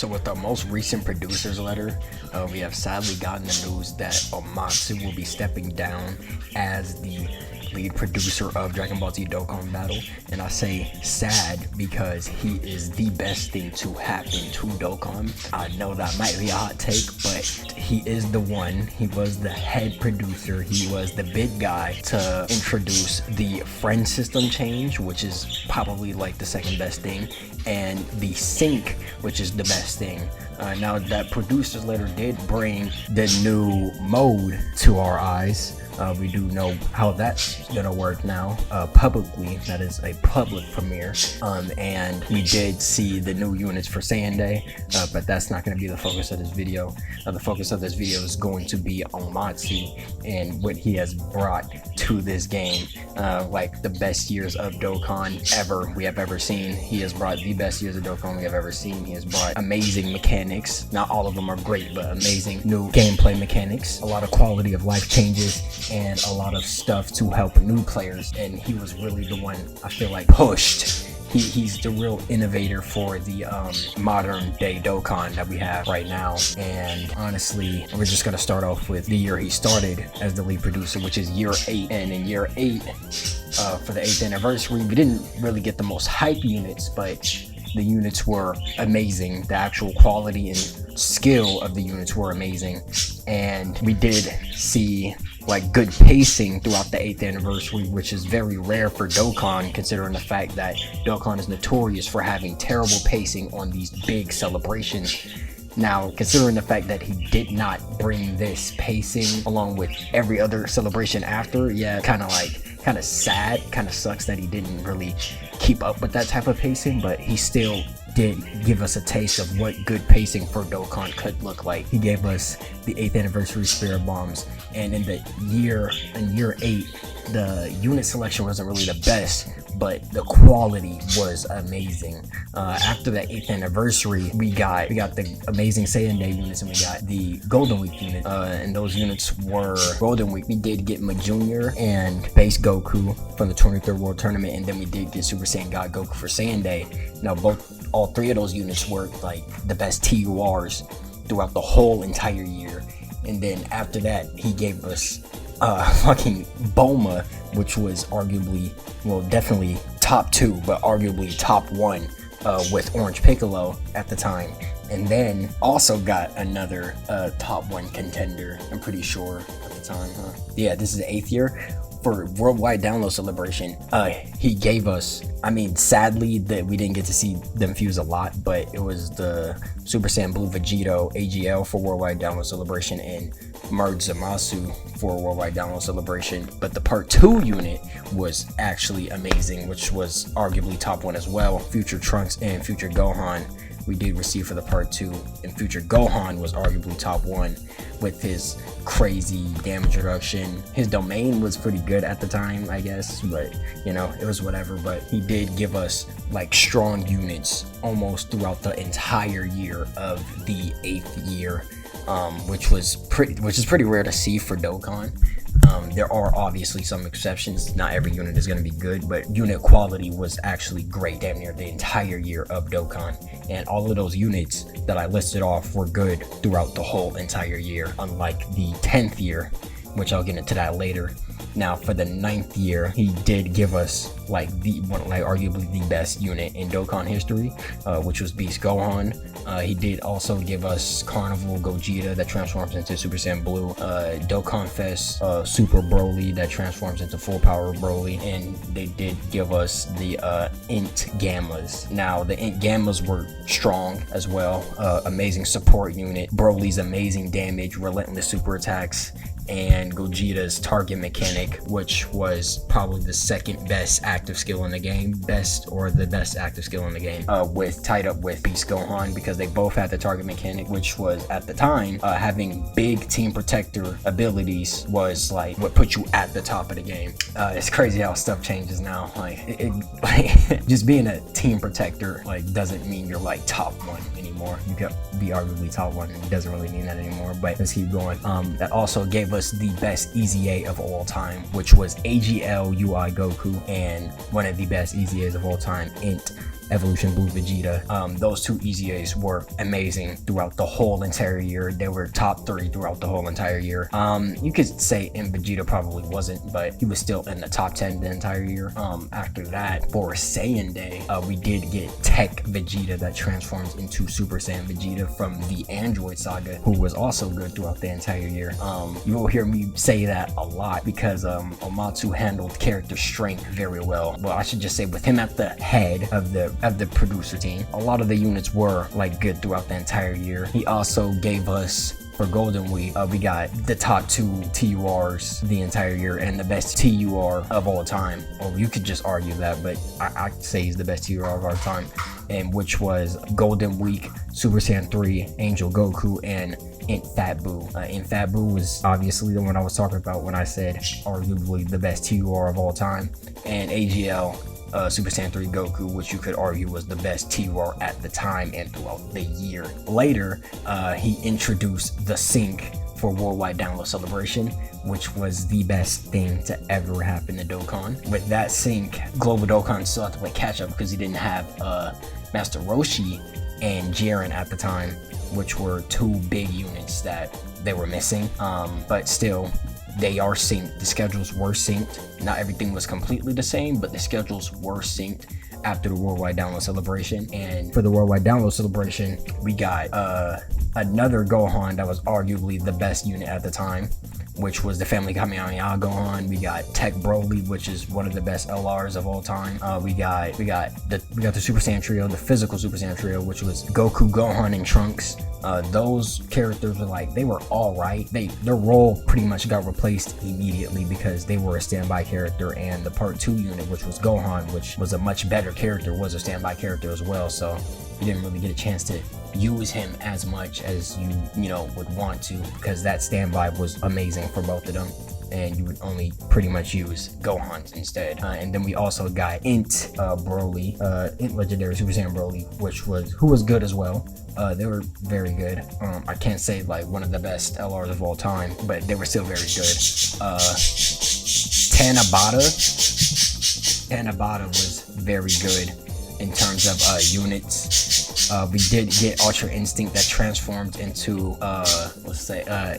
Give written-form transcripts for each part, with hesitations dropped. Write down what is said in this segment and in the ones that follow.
So with the most recent producer's letter, we have sadly gotten the news that Omatsu will be stepping down as the lead producer of Dragon Ball Z Dokkan Battle. And I say sad because he is the best thing to happen to Dokkan. I know that might be a hot take, but he is the one. He was the head producer. He was the big guy to introduce the friend system change, which is probably like the second best thing, and the sync, which is the best thing. Now that producer's letter did bring the new mode to our eyes. We do know how that's gonna work now publicly. That is a public premiere, and we did see the new units for Saiyan Day, but that's not going to be the focus of this video. The focus of this video is going to be Omatsu and what he has brought to this game, like the best years of Dokkan we have ever seen. He has brought the best years of Dokkan we have ever seen. He has brought amazing mechanics. Not all of them are great, but amazing new gameplay mechanics, a lot of quality of life changes, and a lot of stuff to help new players. And he was really the one, I feel like, pushed. He's the real innovator for the modern day Dokkan that we have right now. And honestly, we're just gonna start off with the year he started as the lead producer, which is year 8. And in year 8, for the 8th anniversary, we didn't really get the most hype units, but the units were amazing. The actual quality and skill of the units were amazing. And we did see like good pacing throughout the 8th anniversary, which is very rare for Dokkan, considering the fact that Dokkan is notorious for having terrible pacing on these big celebrations. Now, considering the fact that he did not bring this pacing along with every other celebration after, yeah, kind of sad, kind of sucks that he didn't really keep up with that type of pacing, but he still did give us a taste of what good pacing for Dokkan could look like. He gave us the 8th anniversary Spirit Bombs, and in year 8, the unit selection wasn't really the best, but the quality was amazing. After the 8th anniversary, we got the amazing Saiyan Day units, and we got the Golden Week unit, and those units were Golden Week. We did get Ma Jr. and Base Goku from the 23rd World Tournament, and then we did get Super Saiyan God Goku for Saiyan Day. Now all 3 of those units were like the best TURs throughout the whole entire year. And then after that, he gave us fucking Bulma, which was arguably, well, definitely top 2, but arguably top 1 with Orange Piccolo at the time. And then also got another top 1 contender, I'm pretty sure at the time, huh? Yeah, this is the 8th year. For Worldwide Download Celebration, he gave us, I mean, sadly that we didn't get to see them fuse a lot, but it was the Super Saiyan Blue Vegito AGL for Worldwide Download Celebration and Merge Zamasu for Worldwide Download Celebration. But the Part 2 unit was actually amazing, which was arguably top 1 as well. Future Trunks and Future Gohan we did receive for the Part 2, and Future Gohan was arguably top 1 with his crazy damage reduction. His domain was pretty good at the time, I guess, but you know, it was whatever. But he did give us like strong units almost throughout the entire year of the 8th year, which is pretty rare to see for Dokkan. There are obviously some exceptions. Not every unit is going to be good, but unit quality was actually great damn near the entire year of Dokkan. And all of those units that I listed off were good throughout the whole entire year, unlike the 10th year, which I'll get into that later. Now, for the 9th year, he did give us like arguably the best unit in Dokkan history, which was Beast Gohan. He did also give us Carnival Gogeta that transforms into Super Saiyan Blue, Dokkan Fest Super Broly that transforms into full power Broly, and they did give us the Int Gammas. Now, the Int Gammas were strong as well. Amazing support unit, Broly's amazing damage, relentless super attacks, and Gogeta's target mechanic, which was probably the second best active skill in the game, the best active skill in the game, tied up with Beast Gohan, because they both had the target mechanic, which was at the time having big team protector abilities was like what put you at the top of the game. It's crazy how stuff changes now. Like just being a team protector like doesn't mean you're like top 1 anymore. You could be arguably top 1, and it doesn't really mean that anymore. But let's keep going. That also gave us the best EZA of all time, which was AGL UI Goku, and one of the best EZAs of all time, Int Evolution Blue Vegeta. Those two EZAs were amazing throughout the whole entire year. They were top 3 throughout the whole entire year. You could say M Vegeta probably wasn't, but he was still in the top 10 the entire year. After that, for Saiyan Day, we did get Tech Vegeta that transforms into Super Saiyan Vegeta from the Android Saga, who was also good throughout the entire year. You will hear me say that a lot because Omatsu handled character strength very well. Well, I should just say with him at the head of the producer team, a lot of the units were like good throughout the entire year. He also gave us, for Golden Week, we got the top 2 TURs the entire year and the best TUR of all time. Or you could just argue that, but I say he's the best TUR of our time, and which was Golden Week, Super Saiyan 3, Angel Goku, and Int Fat Boo. Int Fat Boo was obviously the one I was talking about when I said arguably the best TUR of all time, and AGL, Super Saiyan 3 Goku, which you could argue was the best TUR at the time and throughout the year. Later, he introduced the sync for Worldwide Download Celebration, which was the best thing to ever happen to Dokkan. With that sync, Global Dokkan still had to play catch up because he didn't have Master Roshi and Jiren at the time, which were 2 big units that they were missing. But still, they are synced. The schedules were synced. Not everything was completely the same, but the schedules were synced after the Worldwide Download Celebration. And for the Worldwide Download Celebration, we got another Gohan that was arguably the best unit at the time, which was the Family Kamehameha Gohan. We got Tech Broly, which is one of the best LRs of all time. We got the Super Saiyan Trio, the physical Super Saiyan Trio, which was Goku, Gohan, and Trunks. Those characters were like, they were all right. Their role pretty much got replaced immediately because they were a standby character, and the Part 2 unit, which was Gohan, which was a much better character, was a standby character as well. So you didn't really get a chance to use him as much as you know would want to, because that standby was amazing for both of them, and you would only pretty much use Gohan instead. And then we also got Int Broly, Int Legendary Super Saiyan Broly, who was good as well. They were very good. I can't say like one of the best LRs of all time, but they were still very good. Tanabata was very good in terms of units. We did get Ultra Instinct that transformed into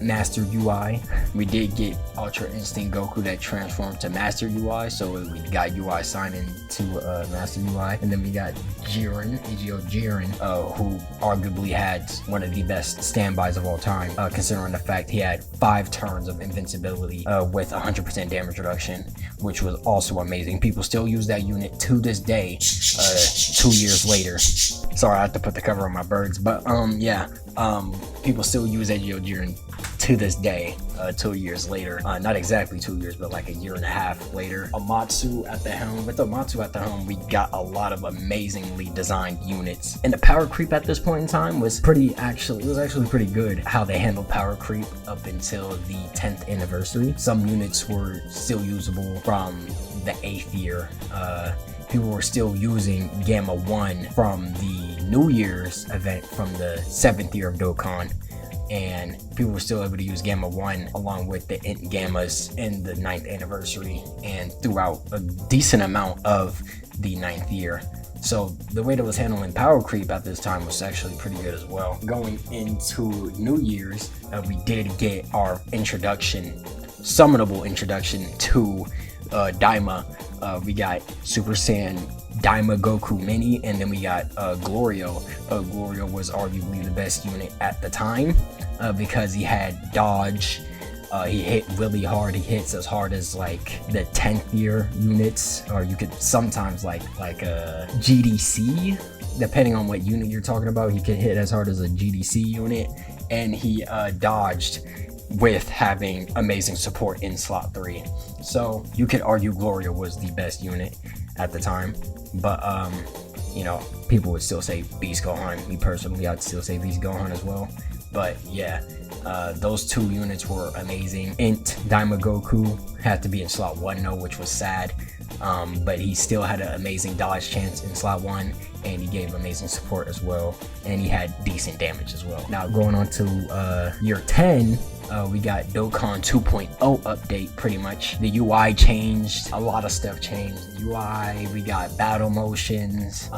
Master UI. We did get Ultra Instinct Goku that transformed to Master UI, so we got UI sign into Master UI. And then we got Jiren, AGO Jiren, who arguably had one of the best standbys of all time, considering the fact he had 5 turns of invincibility with 100% damage reduction, which was also amazing. People still use that unit to this day, 2 years later. Sorry, I have to put the cover on my birds, but people still use AGO Jiren to this day, 2 years later. Not exactly 2 years, but like a year and a half later. Omatsu at the helm. With Omatsu at the helm, we got a lot of amazingly designed units. And the power creep at this point in time was actually pretty good how they handled power creep up until the 10th anniversary. Some units were still usable from the 8th year. People were still using Gamma 1 from the New Year's event from the 7th year of Dokkan, and people were still able to use Gamma 1 along with the Int Gammas in the 9th anniversary and throughout a decent amount of the 9th year. So the way that was handling power creep at this time was actually pretty good as well. Going into New Year's, we did get our summonable introduction to Daima. We got Super Saiyan Daima Goku Mini, and then we got Glorio. Glorio was arguably the best unit at the time because he had dodge. He hit really hard. He hits as hard as like the 10th year units, or you could sometimes like a GDC, depending on what unit you're talking about. He could hit as hard as a GDC unit, and he dodged with having amazing support in slot 3. So you could argue Gloria was the best unit at the time, but people would still say Beast Gohan. Me personally, I'd still say Beast Gohan as well. But yeah, those 2 units were amazing. Int Daima Goku had to be in slot 1 though, which was sad, but he still had an amazing dodge chance in slot 1, and he gave amazing support as well, and he had decent damage as well. Now going on to year 10, We got Dokkan 2.0 update, pretty much. The UI changed, a lot of stuff changed. UI, we got battle motions.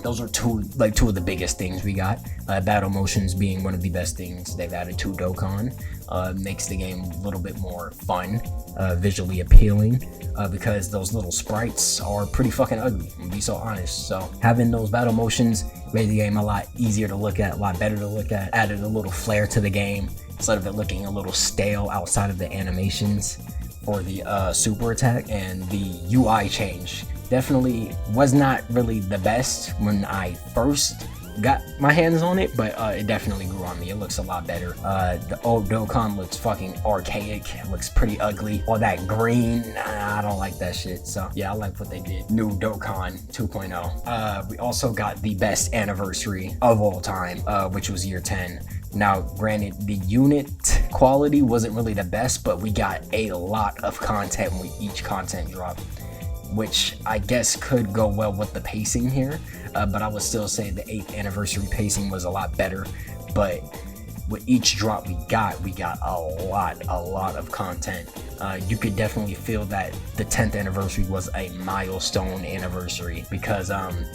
Those are two of the biggest things we got. Battle motions being one of the best things they've added to Dokkan. Makes the game a little bit more fun, visually appealing, because those little sprites are pretty fucking ugly, to be so honest. So having those battle motions made the game a lot easier to look at, a lot better to look at, added a little flair to the game instead of it looking a little stale outside of the animations for the super attack. And the UI change definitely was not really the best when I first got my hands on it, but it definitely grew on me. It looks a lot better. The old Dokkan looks fucking archaic. It looks pretty ugly. All that green, I don't like that shit. So yeah, I like what they did. New Dokkan 2.0. We also got the best anniversary of all time, which was year 10. Now, granted, the unit quality wasn't really the best, but we got a lot of content with each content drop, which I guess could go well with the pacing here, but I would still say the 8th anniversary pacing was a lot better. But with each drop we got a lot of content. You could definitely feel that the 10th anniversary was a milestone anniversary, because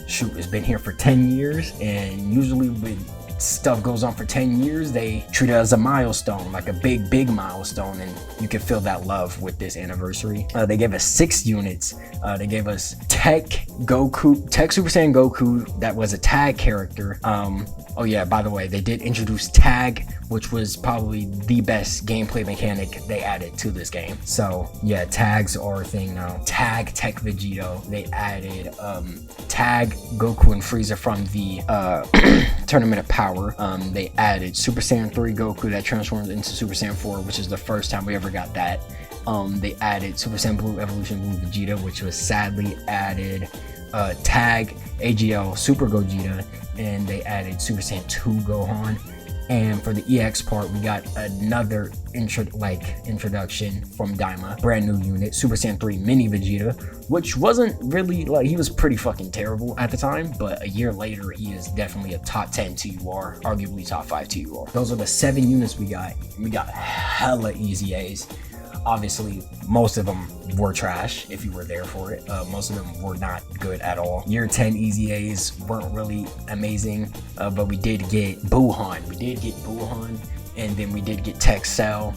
shoot, it's been here for 10 years, and usually with stuff goes on for 10 years, they treat it as a milestone, like a big milestone, and you can feel that love with this anniversary. They gave us 6 units. They gave us Tech Super Saiyan Goku, that was a tag character. Oh yeah, by the way, they did introduce tag, which was probably the best gameplay mechanic they added to this game. So yeah, tags are a thing now. Tag Tech Vegito. They added tag Goku and Frieza from the Tournament of Power. They added Super Saiyan 3 Goku that transformed into Super Saiyan 4, which is the first time we ever got that. They added Super Saiyan Blue Evolution Blue Vegeta, which was sadly added. Tag AGL Super Gogeta, and they added Super Saiyan 2 Gohan. And for the EX part, we got another introduction from Daima, brand new unit, Super Saiyan 3 Mini Vegeta, which wasn't really, like, he was pretty fucking terrible at the time, but a year later, he is definitely a top 10 TUR, arguably top 5 TUR. Those are the 7 units we got. We got hella easy A's. Obviously, most of them were trash if you were there for it. Most of them were not good at all. Year 10 Easy A's weren't really amazing, but we did get Buhan. And then we did get Tech Cell.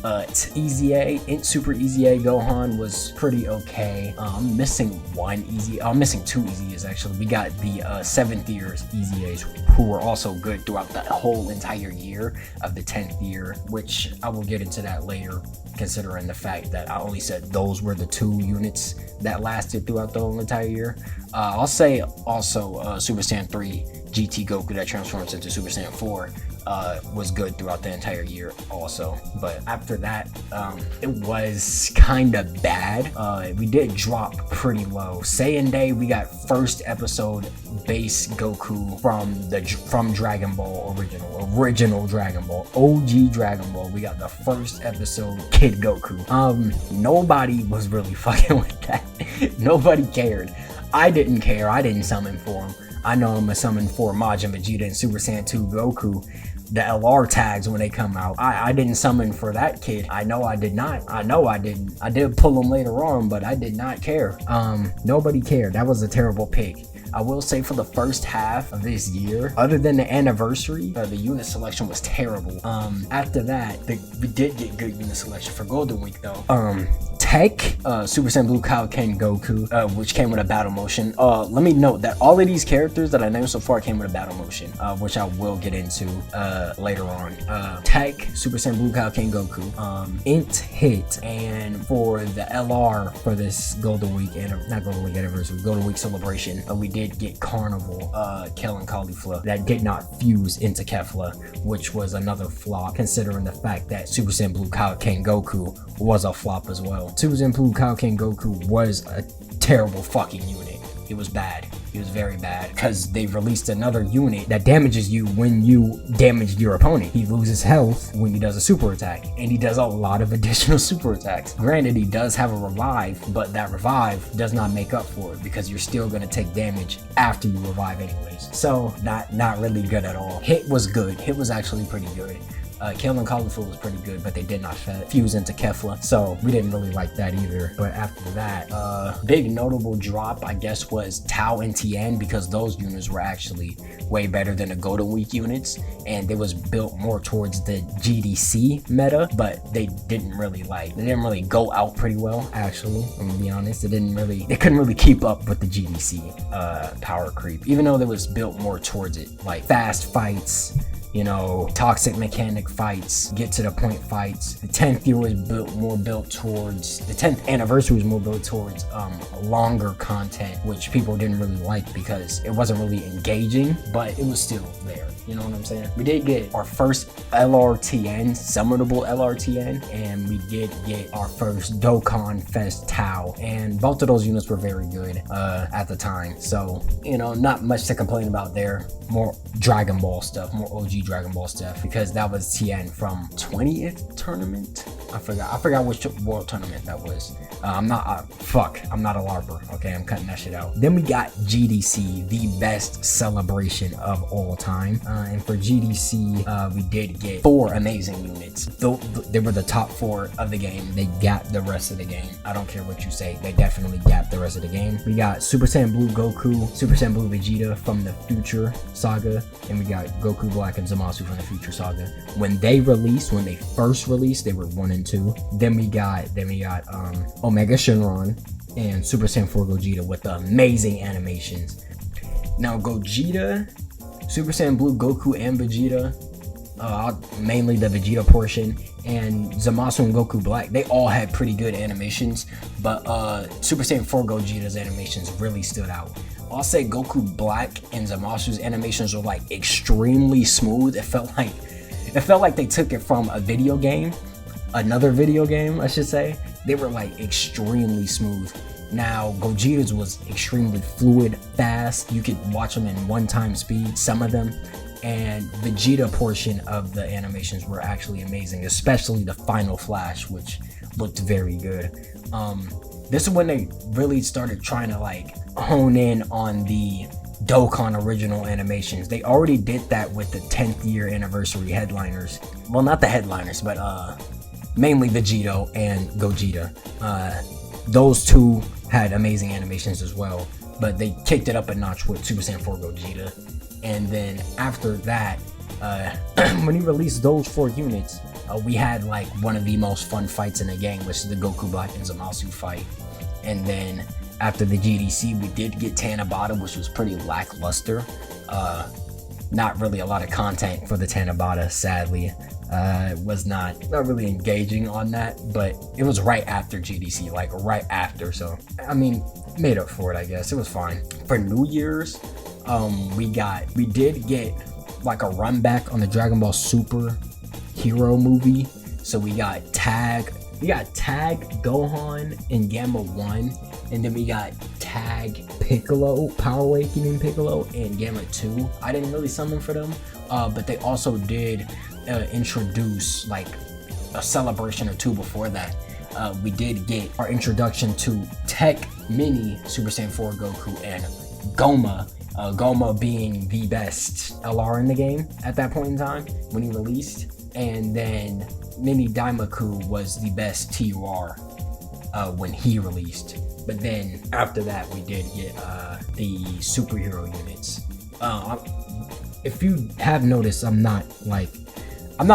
Easy A, Super Easy A Gohan was pretty okay. I'm missing 2 Easy A's actually. We got the 7th year's Easy A's, who were also good throughout the whole entire year of the 10th year, which I will get into that later, considering the fact that I only said those were the 2 units that lasted throughout the whole entire year. I'll say also Super Saiyan 3 GT Goku that transforms into Super Saiyan 4 was good throughout the entire year also. But after that, it was kind of bad. We did drop pretty low. Saiyan Day, we got first episode base Goku from Dragon Ball original Dragon Ball, OG Dragon Ball. We got the first episode Kid Goku. Nobody was really fucking with that. Nobody cared. I didn't care. I didn't summon for him. I know I'm a summon for Majin Vegeta and Super Saiyan 2 Goku, the LR tags when they come out. I didn't summon for that kid. I know I did not. I know I didn't. I did pull him later on, but I did not care. Nobody cared. That was a terrible pick. I will say for the first half of this year, other than the anniversary, the unit selection was terrible. After that, we did get good unit selection for Golden Week though. Tech, Super Saiyan Blue Kaioken Goku, which came with a battle motion. Let me note that all of these characters that I named so far came with a battle motion, which I will get into later on. Tech, Super Saiyan Blue Kaioken Goku, Int hit, and for the LR for this Golden Week, not Golden Week anniversary, Golden Week celebration, we did get Carnival, Kel and Caulifla that did not fuse into Kefla, which was another flop considering the fact that Super Saiyan Blue Kaioken Goku was a flop as well. Super Saiyan Blue Kaioken Goku was a terrible fucking unit. It was bad. It was very bad because they released another unit that damages you when you damage your opponent. He loses health when he does a super attack, and he does a lot of additional super attacks. Granted, he does have a revive, but that revive does not make up for it because you're still going to take damage after you revive anyways. So not really good at all. Hit was good. Hit was actually pretty good. Kale and Cauliflower was pretty good, but they did not fuse into Kefla, so we didn't really like that either. But after that, big notable drop, I guess, was Tao and Tien, because those units were actually way better than the Golden Week units, and it was built more towards the GDC meta, but they didn't really go out pretty well, actually. I'm gonna be honest, they couldn't really keep up with the GDC power creep, even though they was built more towards it, like fast fights, you know, toxic mechanic fights, get to the point fights. The 10th year was built towards, the 10th anniversary was more built towards longer content, which people didn't really like because it wasn't really engaging, but it was still there. You know what I'm saying? We did get our first LRTN, summonable LRTN, and we did get our first Dokkan Fest Tau, and both of those units were very good at the time. So, you know, not much to complain about there. More Dragon Ball stuff, more OG Dragon Ball stuff, because that was Tien from 20th tournament. I forgot which world tournament that was. I'm not a LARPer, okay? I'm cutting that shit out. Then we got GDC, the best celebration of all time. And for GDC, we did get 4 amazing units. They were the top 4 of the game. They gapped the rest of the game. I don't care what you say, they definitely gapped the rest of the game. We got Super Saiyan Blue Goku, Super Saiyan Blue Vegeta from the Future Saga, and we got Goku Black and Zamasu from the Future Saga. When they first released, they were 1 and 2. Then we got Omega Shenron and Super Saiyan 4 Gogeta with the amazing animations. Now Gogeta, Super Saiyan Blue Goku and Vegeta, mainly the Vegeta portion, and Zamasu and Goku Black, they all had pretty good animations, but Super Saiyan 4 Gogeta's animations really stood out. I'll say Goku Black and Zamasu's animations were like extremely smooth. It felt like they took it from a video game, another video game, I should say. They were like extremely smooth. Now Gogeta's was extremely fluid, fast. You could watch them in 1x speed, some of them. And Vegeta portion of the animations were actually amazing, especially the final flash, which looked very good. This is when they really started trying to like hone in on the Dokkan original animations. They already did that with the 10th year anniversary headliners. Well, not the headliners, but mainly Vegito and Gogeta. Those two had amazing animations as well, but they kicked it up a notch with Super Saiyan 4 Gogeta. And then after that, when he released those 4 units, we had like one of the most fun fights in the game, which is the Goku Black and Zamasu fight. And then after the GDC, we did get Tanabata, which was pretty lackluster. Not really a lot of content for the Tanabata, sadly. Was not really engaging on that, but it was right after GDC, like right after. So, I mean, made up for it, I guess. It was fine. For New Year's, we did get like a run back on the Dragon Ball Super Hero movie. So we got Tag Gohan in Gamma 1, and then we got Tag Piccolo, Power Awakening Piccolo in Gamma 2. I didn't really summon for them, but they also did introduce like a celebration or 2 before that. We did get our introduction to Tech Mini Super Saiyan 4 Goku and Goma. Goma being the best LR in the game at that point in time when he released. And then Mini Daimaku was the best TUR when he released. But then after that, we did get the superhero units. If you have noticed, I'm not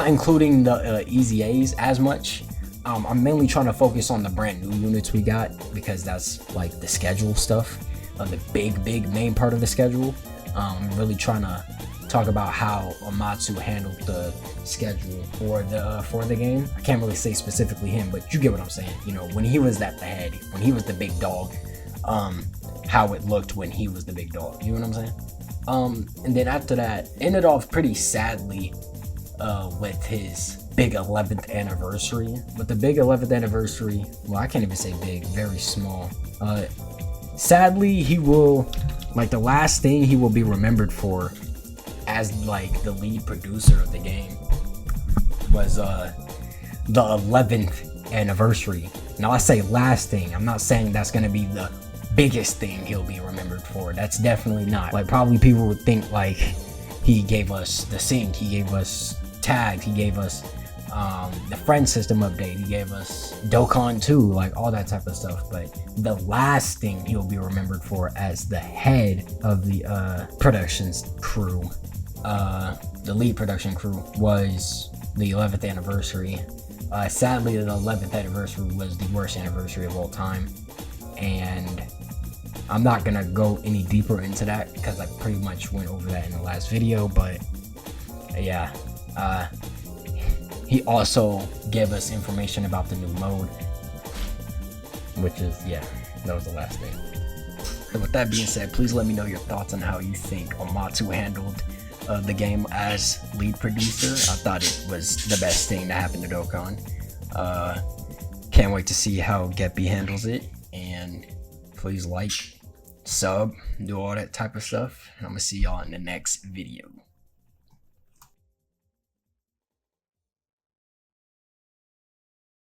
including the Easy A's as much. I'm mainly trying to focus on the brand new units we got, because that's like the schedule stuff, the big main part of the schedule. I'm really trying to talk about how Omatsu handled the schedule for the game. I can't really say specifically him, but you get what I'm saying. You know, when he was at the head, when he was the big dog, how it looked when he was the big dog. You know what I'm saying? And then after that, ended off pretty sadly with his big 11th anniversary. With the big 11th anniversary, well, I can't even say big, very small. Sadly, he will, like, the last thing he will be remembered for as like the lead producer of the game was the 11th anniversary. Now I say last thing, I'm not saying that's gonna be the biggest thing he'll be remembered for. That's definitely not. Like, probably people would think like he gave us the sync, he gave us tags. He gave us the friend system update. He gave us Dokkan 2, like all that type of stuff. But the last thing he'll be remembered for as the head of the productions crew, the lead production crew, was the 11th anniversary. Sadly, the 11th anniversary was the worst anniversary of all time, and I'm not gonna go any deeper into that because I pretty much went over that in the last video. But yeah, he also gave us information about the new mode, which is, yeah, that was the last thing. And with that being said, please let me know your thoughts on how you think Omatsu handled the game as lead producer. I thought it was the best thing to happen to Dokkan. Can't wait to see how Geppy handles it, and please like, sub, do all that type of stuff, and I'm gonna see y'all in the next video.